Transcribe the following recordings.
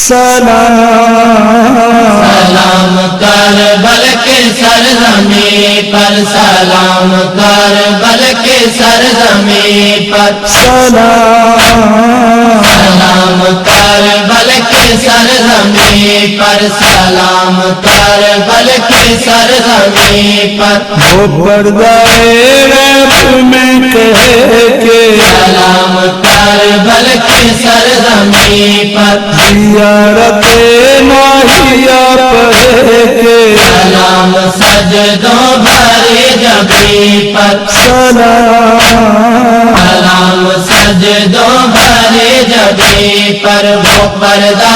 سلام کربل کے سرزمین پر سلام کربل کے سرزمین پر سلام کربل کے سرزمین پر سلام کربل کے سرزمین پر وہ پردہ غیب میں کہے کہ سلام کربل کے سرزمین پر زیارت ماہیہ پڑھے کہ سلام سجدوں بھرے جبیں پر سلام سجدوں بھرے جبیں پر وہ پردہ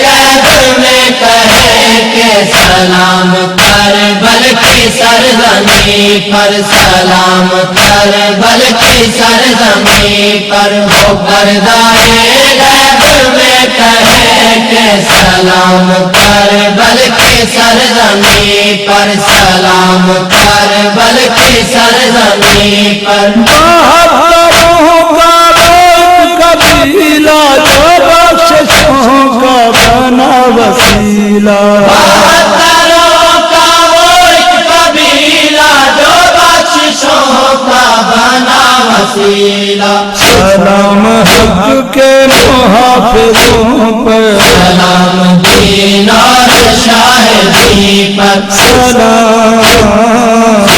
غیب میں کہے کہ سلام کربل کی سرزمین پر سلام کربل کی سرزمین پر وہ پردہ غیب میں کہے کہ سلام کربل کی سرزمین پر سلام کربل کی سرزمین پر بہتروں کا ایک قبیلہ جو بخششوں کا بنا وسیلہ بہتروں کا وہ ایک قبیلہ جو بخششوں کا بنا وسیلہ سلام حق کے محافظوں پر سلام دین اور شاہدی پر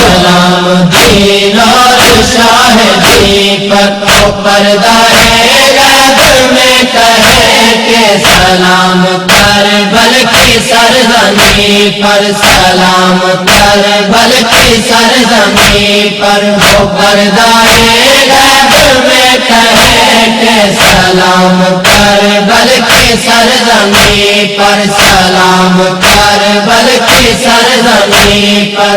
سلام دین اور شاہدی پر وہ پردہ غیب میں کہے کہ سلام کربل کی سرزمین پر سلام کربل کی سرزمین پر وہ پردہ غیب میں کہے کہ سلام کربل کی سرزمین پر سلام کربل کی سرزمین پر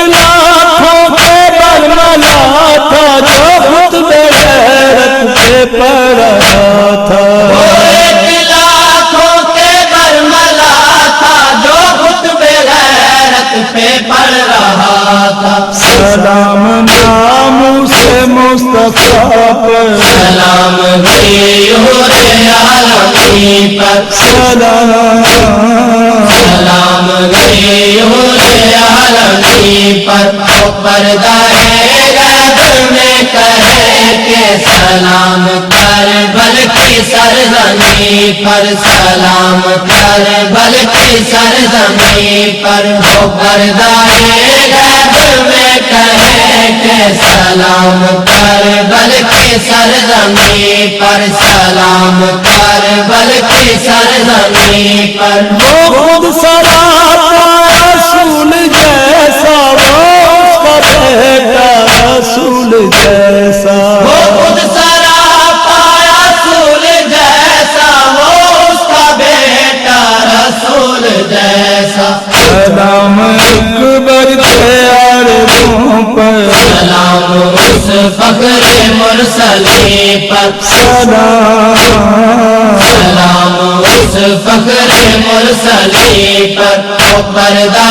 لاکھوں کے برملا تھا جو خطب غیرت پہ پڑھ رہا تھا ایک لاکھوں کے برملا تھا جو خطب غیرت پہ پڑھ رہا تھا سلام نام سے مصطفیٰ پر سلام غیور عالمین پر سلام غیور عالمین پر وہ پردہ غیب میں کہے کہ سلام کربل کی سرزمین پر سلام کربل کی سرزمین پر وہ پردہ غیب میں کہے کہ سلام کربل کی سرزمین پر سلام کربل کی سرزمین پر وہ خود سراپا رسول جیسا وہ اس کا بیٹا رسول جیسا وہ خود سراپا رسول جیسا وہ اس کا بیٹا رسول جیسا سلام اکبر کے عربوں پر سلام اس فخر مرسلین پر سلام اس فخر مرسلین پر وہ پردہ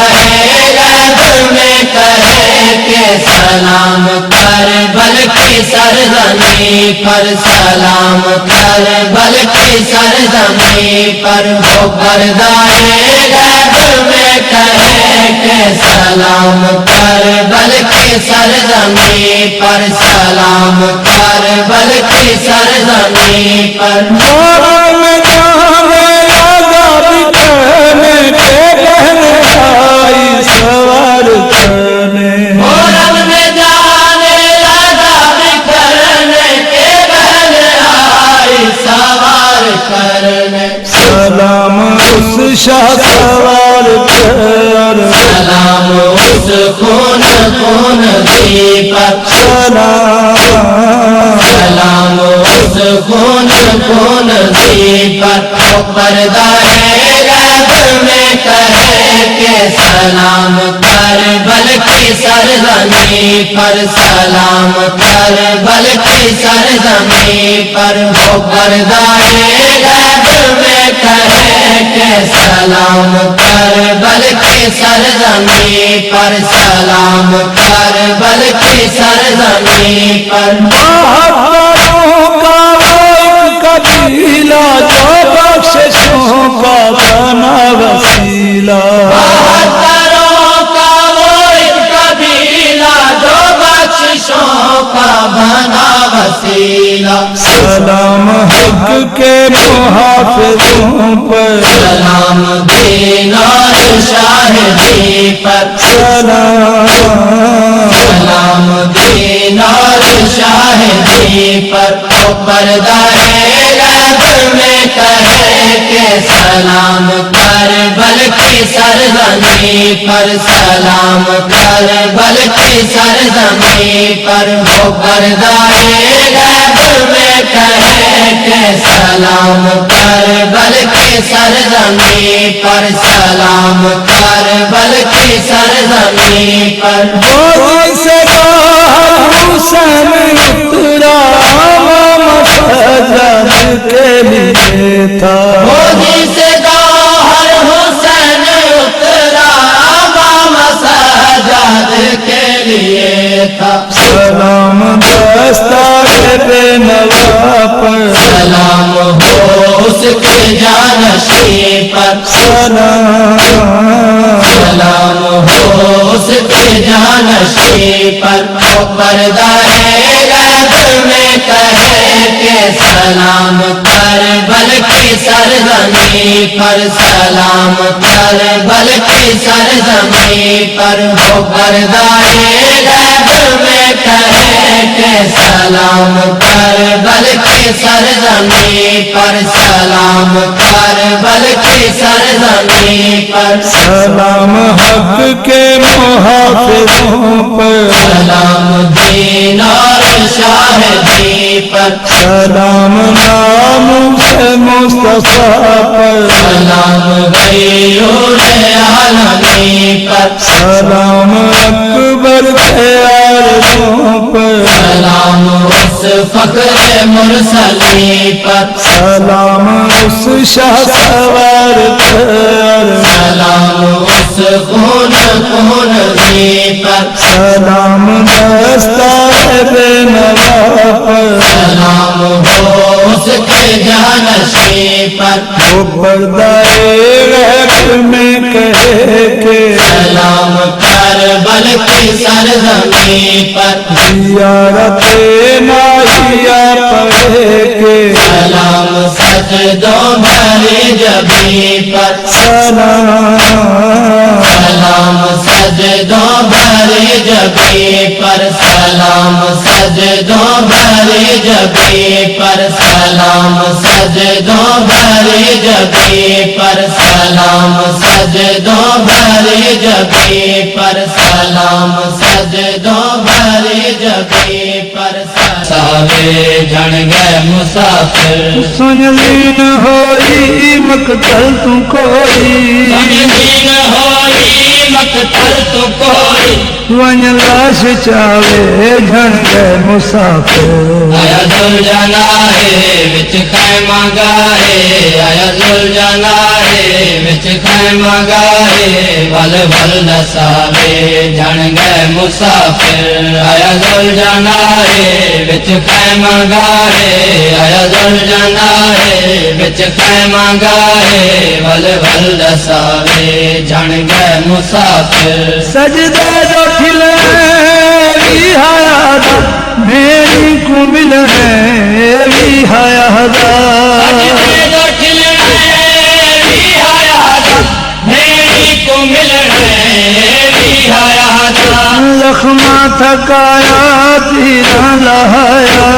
غیب میں کہے کہ سلام کربل کی سرزمین پر سلام کربل کی سرزمین پر وہ پردہ غیب میں کہے کہ سلام کربل کی سرزمین پر سلام کربل کی سرزمین پر محرم جانے لگا بکھرنے کے کہنے آئی سوار کرنے محرم میں جانے لگا بکھرنے کے بہن آئی سوار کرنے سلام اس شاہ سوار کر سلام اس خون خون دی پر سلام اس خون خون دی پر وہ پردہ غیب میں کہے کہ سلام کربل کی سرزمین پر سلام کربل کی سرزمین پر وہ پردہ غیب میں کہے کہ سلام کربل کی سرزمین پر سلام کربل کی سرزمین پر بہتروں کا ایک قبیلہ جو بخش سلام حق کے محافظوں پر سلام دین اور شاہدی پر سلام دین اور شاہدی پر پردہ غیب میں کہے کہ سلام کربل کی سرزمین پر سلام کربل کی سرزمین پر وہ پردہ غیب میں کہے کہ سلام کربل کی سرزمین پر سلام کربل کی سرزمین پر گودی سے حسین اترا مسجد کے لیے تھا گودی سے ہر حسین اترا مسجد کے لیے تھا سلام دستار نوا پر سلام ہو اس کے جانشین پر سلام ہو اس کے جانشین پر پردہ غیب میں کہے کہ سلام کربل کی سرزمین پر سلام کربل کی سرزمین پر وہ پردہ غیب میں کہے کہ سلام کربل کی سرزمین پر سلام کربل کی سرزمین پر سلام حق کے محافظوں پر سلام دین اور شاہدی پر سلام ناموس مصطفیٰ پر سلام غیور عالمین پر سلام اکبر کے عارفوں پر سلام اس فخر مرسلین پر سلام اس شاہ سوار پر سلام اس خون زی پر سلام دستار نوا پر سلام ہو اس کے جانشین پر وہ پردہ غیب میں کہے کہ سلام کربل کی سرزمین پر زیارت نائیہ پڑھے کہ سلام سجدوں بھری جبین پر سلام سجدوں بھری جبین پر سلام سجدوں بھری جبین پر سلام سجدوں بھری جبین پر سلام سجدوں بھری جبین پر سلام سجدوں بھری جبین پر ساوے جن گئے مسافر سنلین ہوئی مقتل تو کوئی سنلین ہوئی مقتل تو کوئی ون لاش چاوے جھن گئے مسافر آیا ذل جلالے وچ خیمہ گاہے آیا ذل جلالے وچ خیمہ گاہے ول ول نساوے جھن گئے مسافر آیا ذل جلالے وچ خیمہ گاہے آیا ذل جلالے وچ خیمہ گاہے ول ول نساوے جھن گئے مسافر سجدہ جو کھلے بھی حیات میری کو ملنے بھی حیات لخمہ تھکایا تیرا لہایا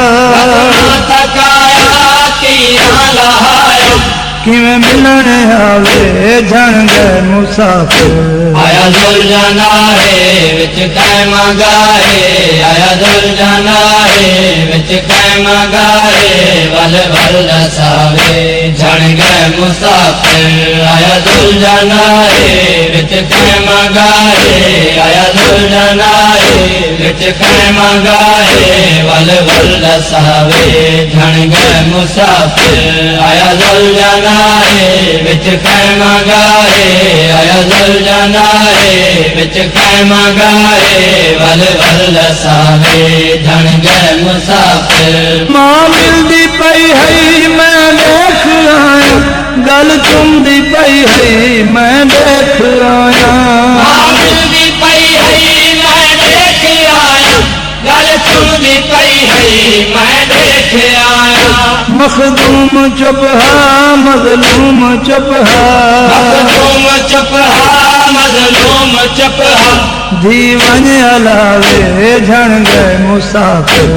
کیویں ملنے آوے جھن گئے مسافر آیا ذل جلالے وچ خیمہ گاہے آیا ذل جلالے وچ خیمہ گاہے ول ول نساوے جھن گئے مسافر آیا ذل جلالے وچ خیمہ گاہے آیا ذل جلالے وچ خیمہ گاہے ول ول نساوے جھن گئے مسافر آیا ذل جلالے وچ خیمہ گاہے آیا ذل جلالے وچ خیمہ گاہے ول ول نساوے جھن گئے مسافر ماں ملدی پئی ہے میں دیکھ آیا گل تم دی پئی ہے میں دیکھ آیا ملدی پئی ہے میں دیکھ آیا گل تم دی پئی ہے میں دیکھ آیا مخدوم چپ ہے مظلوم چپ ہے مظلوم چپ ہے مظلوم چپ ہے دھی ون علاوے جھن گئے مسافر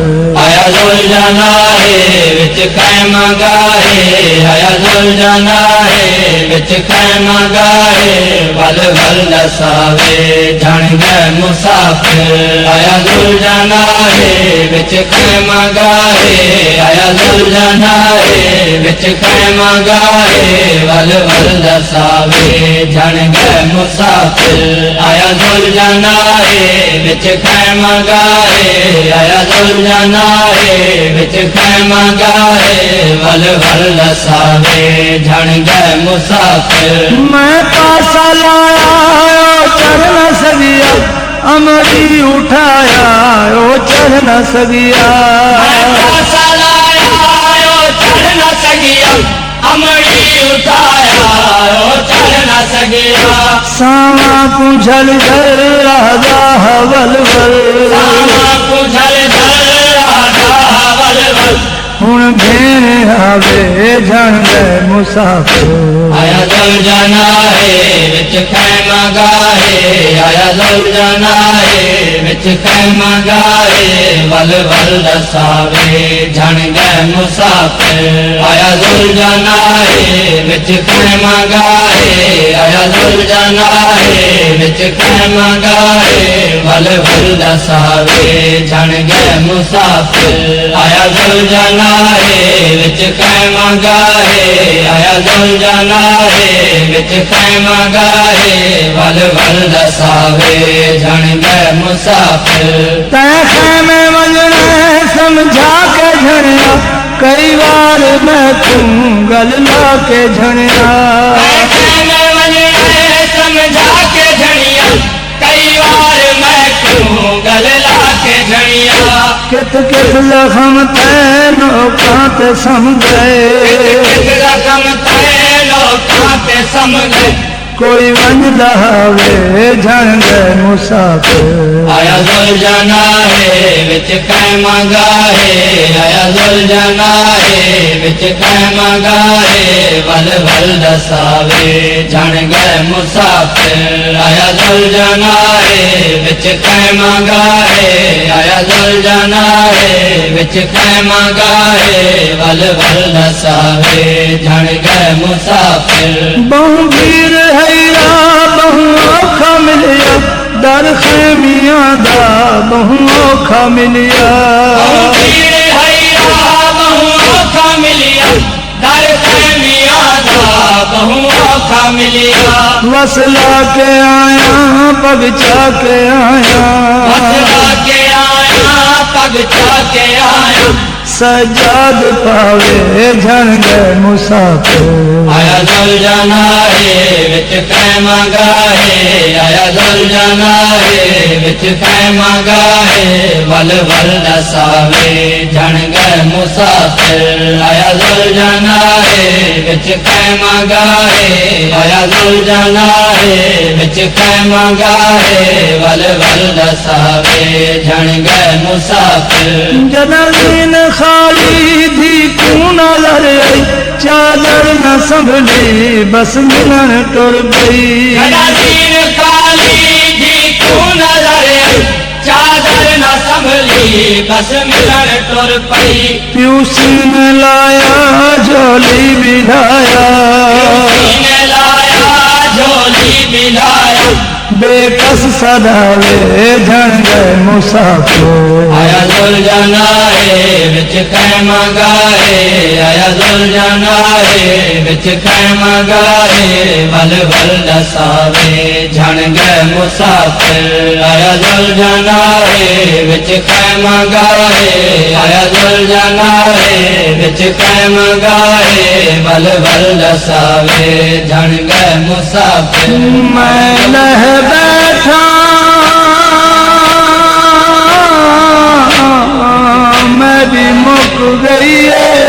آیا زل جانا ہے وچ خیمہ گاہے آیا زل جانا ہے وچ خیمہ گاہے ول ول دساوے جھن گئے مسافر آیا زل جانا ہے وچ خیمہ گاہے آیا زل جانا ہے وچ خیمہ گاہے ول ول دساوے جھن گئے مسافر آیا زل جانا ہے وچ خیمہ گاہے آیا زل جانا ہے وچ خیمہ گاہے ول ول دساوے جھن گئے مسافر میں پاسا لایا چڑھ نہ سگیا امری اٹھایا او چڑھ نہ سگیا پاسا لایا چڑھ نہ سگیا امڑی اٹھایا او چڑھ نہ سگیا ساواں کو جھل جھل راجا ول ول ساما کو جھل جھل راجا ول ول ہن بھین آوے جھن گئے مسافر آیا زل جانا ہے وچ خیمہ گاہے آیا زل جانا ہے وچ خیمہ گاہے ول ول دساوے جھن گئے مسافر آیا زل جانا ہے وچ خیمہ گاہے آیا زل جانا ہے وچ خیمہ گاہے ول ول دساوے جھن گئے مسافر آیا زل جانا ہے وچ خیمہ گاہے آیا زل جانا ہے وچ خیمہ گاہے ول ول دساوے جھن گئے مسافر تے خیمے وجنے سمجھا کے جھنیا کئی بار میں توں گل لا کے جھنیا خیمے وجنے سمجھا کے جھنیا کئی بار میں کیوں گل لا کے جھنیا کت کت لخم تے نوکاں تے سم گئے کت رقم تے لوکاں تے سم گئے کوئی ونج دہاوے جھن گئے مسافر آیا زل جانا ہے وچ خیمہ گاہے آیا زل جانا ہے وچ خیمہ گاہے ول ول دساوے جھن گئے مسافر آیا زل جانا ہے وچ خیمہ گاہے آیا زل جانا ہے وچ خیمہ گاہے ول ول دساوے جھن گئے مسافر بہو پیر حیرا بہو اوکھا ملیا در خیمیاں دا بہو اوکھا ملیا پیر حیرا بہو اوکھا ملیا در خیمیاں دا بہو اوکھا ملیا وصلہ کے آیا پگ چا کے آیا وصلہ کے آیا پگ چا کے آیا سجاد پاوے جھن گئے مسافر آیا زل جانا ہے وچ خیمہ گاہے آیا زل جانا ہے وچ خیمہ گاہے ول ول دساوے جھن گئے مسافر آیا زل جانا ہے وچ خیمہ گاہے آیا زل جانا ہے وچ خیمہ گاہے ول ول دساوے جھن گئے مسافر جنالین خالی تھی کیوں نظر آئی چادر نہ سنبھلی بس ملن ٹر گئی جنالین خالی تھی کیوں نظر آئی چادر نہ سنبھلی بس ملن ٹر پئی پیوسی نے لایا جھولی بلایا نے لایا جھولی بلایا بے کس صداوے جھن گئے مسافر آیا زل جانا ہے وچ خیمہ گاہے آیا زل جانا ہے وچ خیمہ گاہے ول ول دساوے جھن گئے مسافر آیا زل جانا ہے وچ خیمہ گاہے آیا زل جانا ہے وچ خیمہ گاہے ول ول دساوے جھن گئے مسافر میں لہ بیٹھا میں بھی مک گئی ہے